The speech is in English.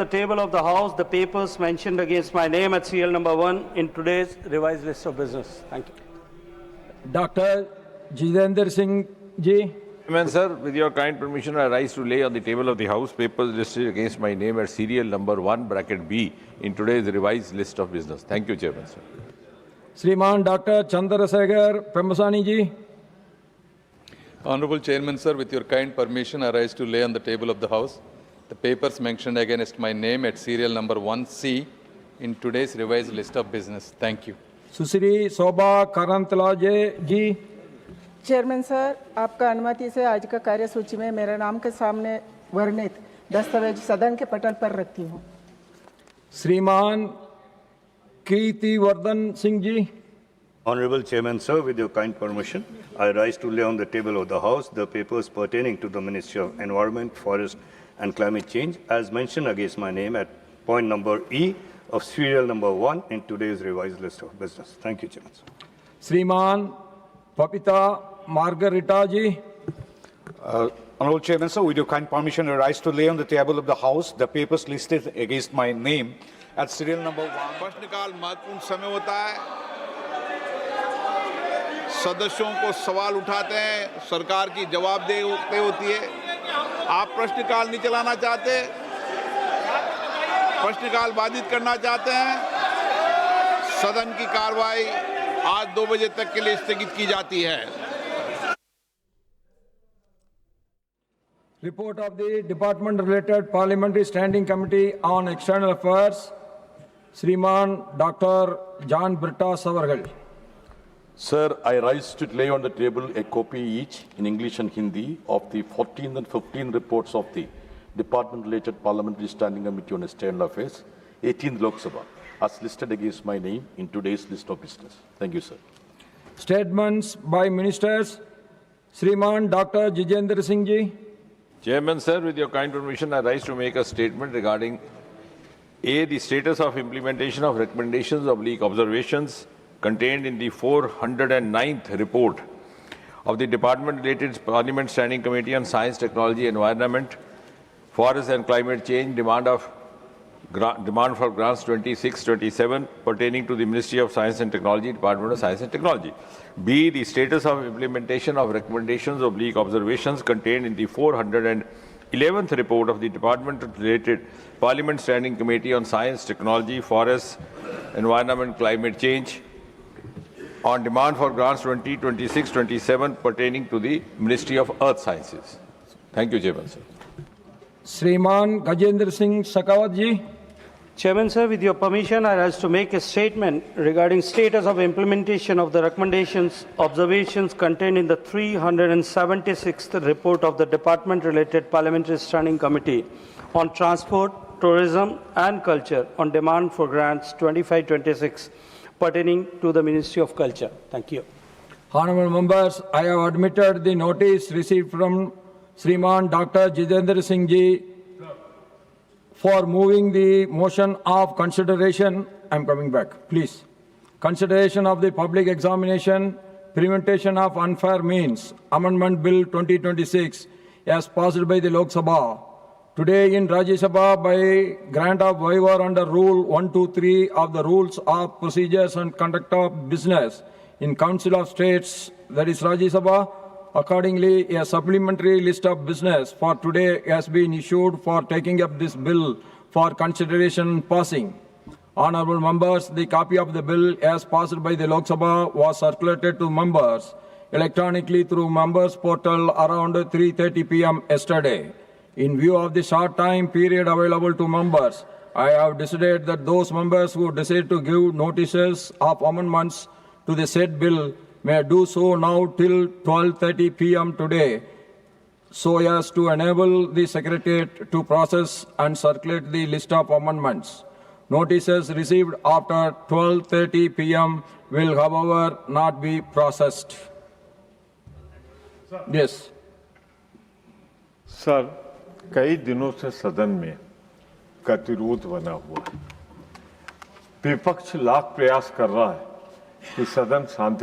The table of the House, the papers mentioned against my name at serial number 1 in today's revised list of business. Thank you. Dr. Jitendra Singh ji. Chairman, sir, with your kind permission, I rise to lay on the table of the House papers listed against my name at serial number 1 bracket B in today's revised list of business. Thank you, Chairman, sir. Shriman Dr. Chandrasekhar Pemmasani ji. Honorable Chairman, sir, with your kind permission, I rise to lay on the table of the House the papers mentioned against my name at serial number 1C in today's revised list of business. Thank you. Susri Sobha Karantlaje ji. Chairman sir, आपका अनुमति से आज का कार्यसूची में मेरे नाम के सामने वर्णित दस्तावेज सदन के पटल पर रखती हूँ. श्रीमान Kirtivardhan Singh ji. Honorable Chairman, sir, with your kind permission, I rise to lay on the table of the House the papers pertaining to the Ministry of Environment, Forest and Climate Change as mentioned against my name at point number E of serial number 1 in today's revised list of business. Thank you, Chairman. श्रीमान Papita Margarita ji. Honorable Chairman, sir, with your kind permission, I rise to lay on the table of the House the papers listed against my name at serial number 1. प्रश्नकाल महत्वपूर्ण समय होता है, सदस्यों को सवाल उठाते हैं, सरकार की जवाबदेही होती है. आप प्रश्नकाल नहीं चलाना चाहते, प्रश्नकाल बाधित करना चाहते हैं, सदन की कार्रवाई आज 2 बजे तक के लिए स्थगित की जाती है. Report of the Department Related Parliamentary Standing Committee on External Affairs, Shriman Dr. John Britta Savargal. Sir, I rise to lay on the table a copy each in English and Hindi of the 14th and 15th reports of the Department-related Parliamentary Standing Committee on External Affairs, 18th Lok Sabha, as listed against my name in today's list of business. Thank you, sir. Statements by Ministers, Shriman Dr. Jitendra Singh ji. Chairman, sir, with your kind permission, I rise to make a statement regarding A, the status of implementation of recommendations / observations contained in the 409th report of the Department-related Parliament Standing Committee on Science, Technology, Environment, Forest and Climate Change, demand for grants 26-27 pertaining to the Ministry of Science and Technology, Department of Science and Technology. B, the status of implementation of recommendations / observations contained in the 411th report of the Department-related Parliament Standing Committee on Science, Technology, Forest, Environment, Climate Change, on demand for grants 2026-27 pertaining to the Ministry of Earth Sciences. Thank you, Chairman, sir. Shriman Gajendra Singh Sakawat ji. Chairman, sir, with your permission, I rise to make a statement regarding status of implementation of the recommendations, observations contained in the 376th report of the Department-related Parliamentary Standing Committee on Transport, Tourism and Culture on demand for grants 25-26 pertaining to the Ministry of Culture. Thank you. Honorable members, I have admitted the notice received from Shriman Dr. Jitendra Singh ji for moving the motion of consideration. I am coming back, please. Consideration of the public examination, prevention of unfair means, Amendment Bill 2026 as passed by the Lok Sabha. Today in Rajya Sabha by grant of waiver under Rule 123 of the Rules of Procedures and Conduct of Business in Council of States, that is Rajya Sabha. Accordingly, a supplementary list of business for today has been issued for taking up this bill for consideration and passing. Honorable members, the copy of the bill as passed by the Lok Sabha was circulated to members electronically through members portal around 3:30 p.m. yesterday. In view of the short time period available to members, I have decided that those members who decide to give notices of amendments to the said bill may do so now till 12:30 p.m. today, so as to enable the Secretariat to process and circulate the list of amendments. Notices received after 12:30 p.m. will, however, not be processed. Yes. Sir, कई दिनों से सदन में गतिरोध बना हुआ है. विपक्ष लाख प्रयास कर रहा है कि सदन शांति